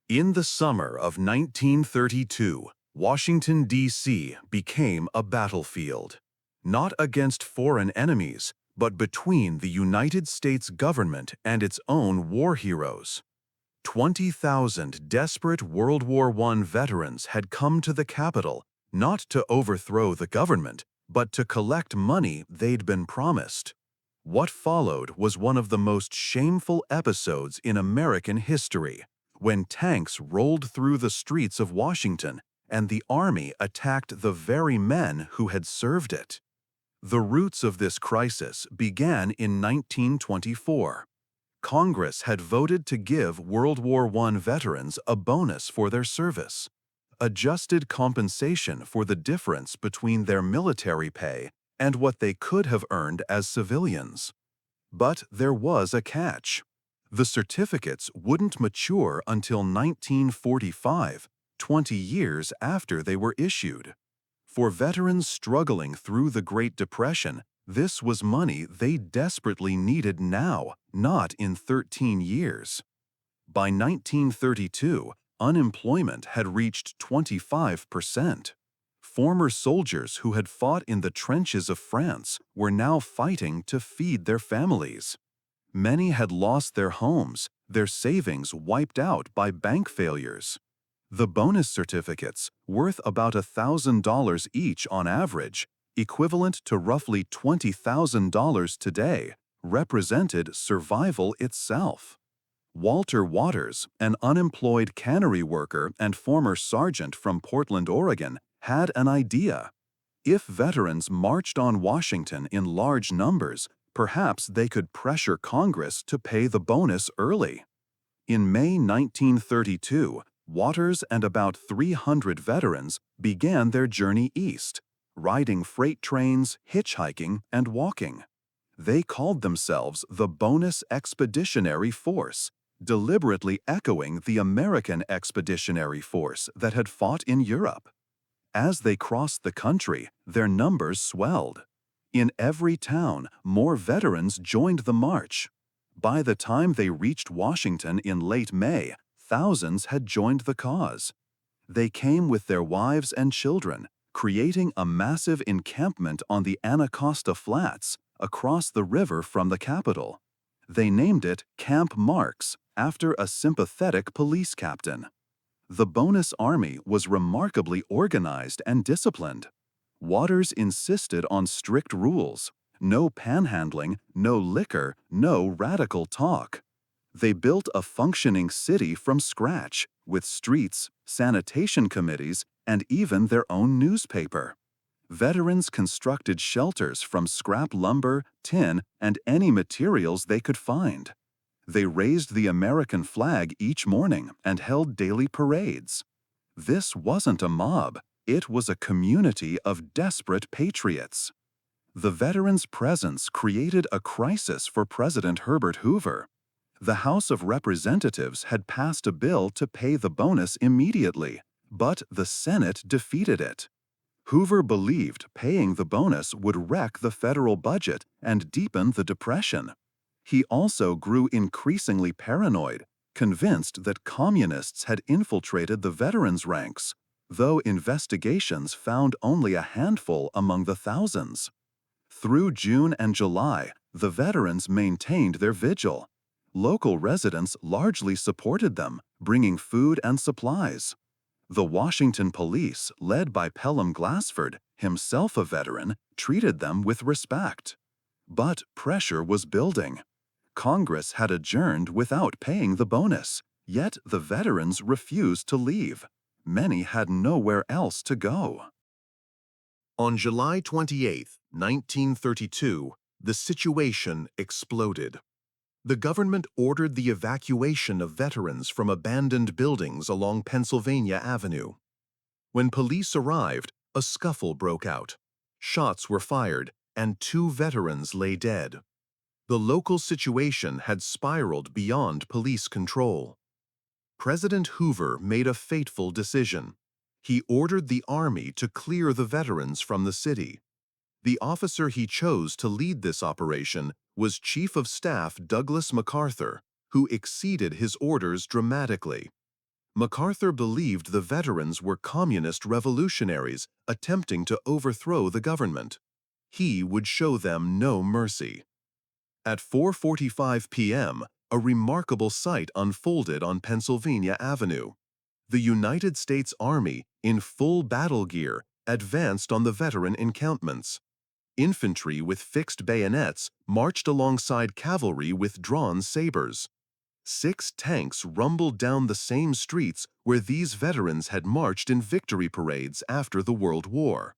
In the summer of 1932, Washington, D.C. became a battlefield, not against foreign enemies, but between the United States government and its own war heroes. 20,000 desperate World War I veterans had come to the capital not to overthrow the government, but to collect money they'd been promised. What followed was one of the most shameful episodes in American history, when tanks rolled through the streets of Washington and the army attacked the very men who had served it. The roots of this crisis began in 1924. Congress had voted to give World War I veterans a bonus for their service, adjusted compensation for the difference between their military pay and what they could have earned as civilians. But there was a catch. The certificates wouldn't mature until 1945, 20 years after they were issued. For veterans struggling through the Great Depression, this was money they desperately needed now, not in 13 years. By 1932, unemployment had reached 25%. Former soldiers who had fought in the trenches of France were now fighting to feed their families. Many had lost their homes, their savings wiped out by bank failures. The bonus certificates, worth about $1,000 each on average, equivalent to roughly $20,000 today, represented survival itself. Walter Waters, an unemployed cannery worker and former sergeant from Portland, Oregon, had an idea. If veterans marched on Washington in large numbers, perhaps they could pressure Congress to pay the bonus early. In May 1932, Waters and about 300 veterans began their journey east, riding freight trains, hitchhiking, and walking. They called themselves the Bonus Expeditionary Force, deliberately echoing the American Expeditionary Force that had fought in Europe. As they crossed the country, their numbers swelled. In every town, more veterans joined the march. By the time they reached Washington in late May, thousands had joined the cause. They came with their wives and children, creating a massive encampment on the Anacostia Flats, across the river from the capital. They named it Camp Marks, after a sympathetic police captain. The bonus army was remarkably organized and disciplined. Waters insisted on strict rules: no panhandling, no liquor, no radical talk. They built a functioning city from scratch, with streets, sanitation committees, and even their own newspaper. Veterans constructed shelters from scrap lumber, tin, and any materials they could find. They raised the American flag each morning and held daily parades. This wasn't a mob, it was a community of desperate patriots. The veterans' presence created a crisis for President Herbert Hoover. The House of Representatives had passed a bill to pay the bonus immediately, but the Senate defeated it. Hoover believed paying the bonus would wreck the federal budget and deepen the Depression. He also grew increasingly paranoid, convinced that communists had infiltrated the veterans' ranks, though investigations found only a handful among the thousands. Through June and July, the veterans maintained their vigil. Local residents largely supported them, bringing food and supplies. The Washington police, led by Pelham Glassford, himself a veteran, treated them with respect. But pressure was building. Congress had adjourned without paying the bonus, yet the veterans refused to leave. Many had nowhere else to go. On July 28, 1932, the situation exploded. The government ordered the evacuation of veterans from abandoned buildings along Pennsylvania Avenue. When police arrived, a scuffle broke out. Shots were fired, and 2 veterans lay dead. The local situation had spiraled beyond police control. President Hoover made a fateful decision. He ordered the Army to clear the veterans from the city. The officer he chose to lead this operation was Chief of Staff Douglas MacArthur, who exceeded his orders dramatically. MacArthur believed the veterans were communist revolutionaries attempting to overthrow the government. He would show them no mercy. At 4:45 p.m., a remarkable sight unfolded on Pennsylvania Avenue. The United States Army, in full battle gear, advanced on the veteran encampments. Infantry with fixed bayonets marched alongside cavalry with drawn sabers. 6 tanks rumbled down the same streets where these veterans had marched in victory parades after the World War.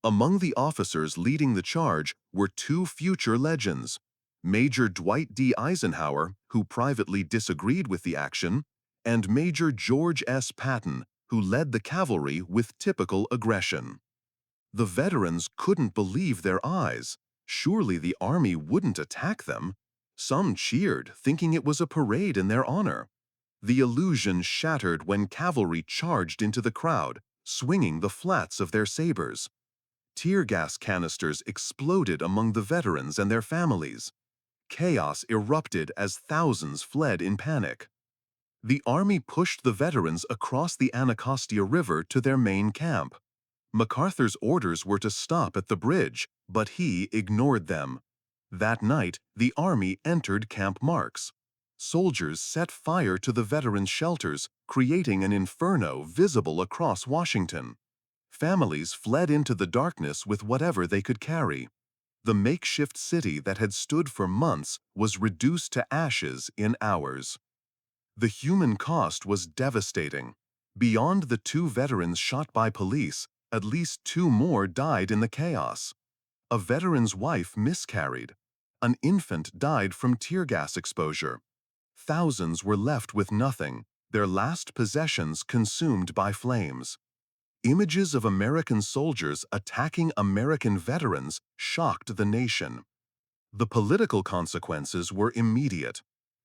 Among the officers leading the charge were 2 future legends: Major Dwight D. Eisenhower, who privately disagreed with the action, and Major George S. Patton, who led the cavalry with typical aggression. The veterans couldn't believe their eyes. Surely the army wouldn't attack them. Some cheered, thinking it was a parade in their honor. The illusion shattered when cavalry charged into the crowd, swinging the flats of their sabers. Tear gas canisters exploded among the veterans and their families. Chaos erupted as thousands fled in panic. The army pushed the veterans across the Anacostia River to their main camp. MacArthur's orders were to stop at the bridge, but he ignored them. That night, the army entered Camp Marks. Soldiers set fire to the veterans' shelters, creating an inferno visible across Washington. Families fled into the darkness with whatever they could carry. The makeshift city that had stood for months was reduced to ashes in hours. The human cost was devastating. Beyond the 2 veterans shot by police, at least 2 more died in the chaos. A veteran's wife miscarried. An infant died from tear gas exposure. Thousands were left with nothing, their last possessions consumed by flames. Images of American soldiers attacking American veterans shocked the nation. The political consequences were immediate.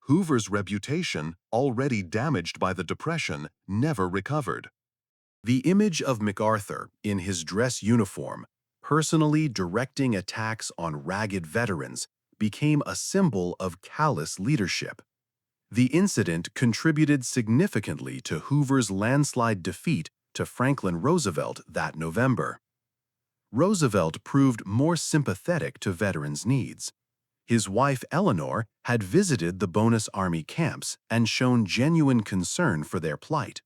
Hoover's reputation, already damaged by the Depression, never recovered. The image of MacArthur, in his dress uniform, personally directing attacks on ragged veterans, became a symbol of callous leadership. The incident contributed significantly to Hoover's landslide defeat to Franklin Roosevelt that November. Roosevelt proved more sympathetic to veterans' needs. His wife Eleanor had visited the Bonus Army camps and shown genuine concern for their plight.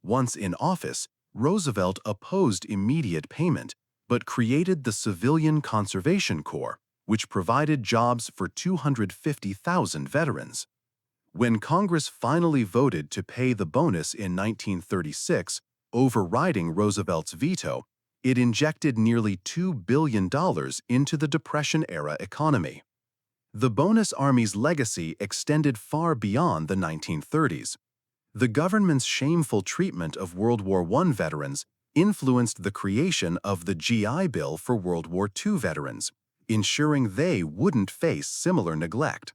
Once in office, Roosevelt opposed immediate payment, but created the Civilian Conservation Corps, which provided jobs for 250,000 veterans. When Congress finally voted to pay the bonus in 1936, overriding Roosevelt's veto, it injected nearly $2 billion into the Depression-era economy. The Bonus Army's legacy extended far beyond the 1930s. The government's shameful treatment of World War I veterans influenced the creation of the GI Bill for World War II veterans, ensuring they wouldn't face similar neglect.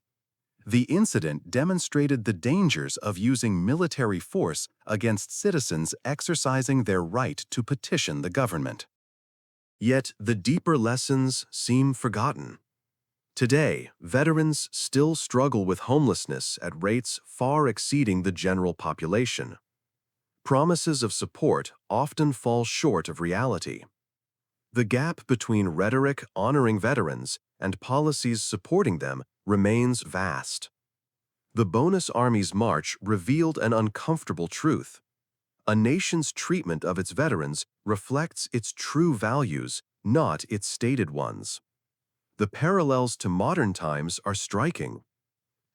The incident demonstrated the dangers of using military force against citizens exercising their right to petition the government. Yet the deeper lessons seem forgotten. Today, veterans still struggle with homelessness at rates far exceeding the general population. Promises of support often fall short of reality. The gap between rhetoric honoring veterans and policies supporting them remains vast. The Bonus Army's march revealed an uncomfortable truth. A nation's treatment of its veterans reflects its true values, not its stated ones. The parallels to modern times are striking.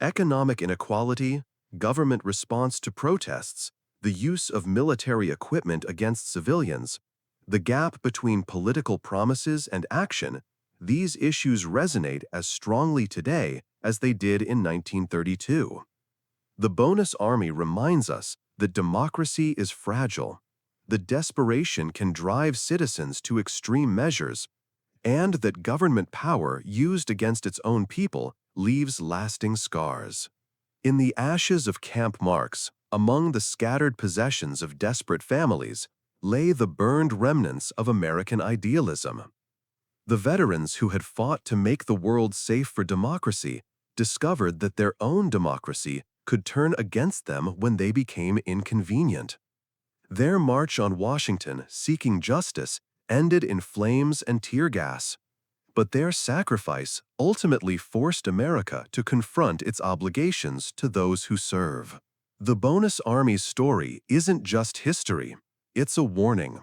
Economic inequality, government response to protests, the use of military equipment against civilians, the gap between political promises and action, these issues resonate as strongly today as they did in 1932. The Bonus Army reminds us that democracy is fragile, that desperation can drive citizens to extreme measures, and that government power used against its own people leaves lasting scars. In the ashes of Camp Marks, among the scattered possessions of desperate families, lay the burned remnants of American idealism. The veterans who had fought to make the world safe for democracy discovered that their own democracy could turn against them when they became inconvenient. Their march on Washington seeking justice ended in flames and tear gas. But their sacrifice ultimately forced America to confront its obligations to those who serve. The Bonus Army's story isn't just history, it's a warning.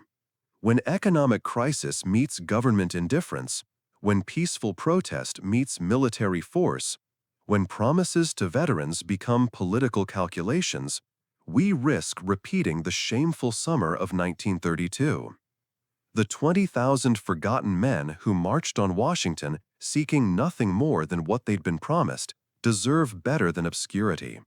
When economic crisis meets government indifference, when peaceful protest meets military force, when promises to veterans become political calculations, we risk repeating the shameful summer of 1932. The 20,000 forgotten men who marched on Washington seeking nothing more than what they'd been promised deserve better than obscurity.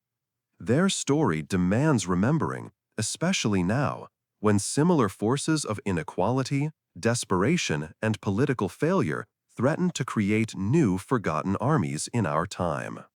Their story demands remembering, especially now, when similar forces of inequality, desperation, and political failure threaten to create new forgotten armies in our time.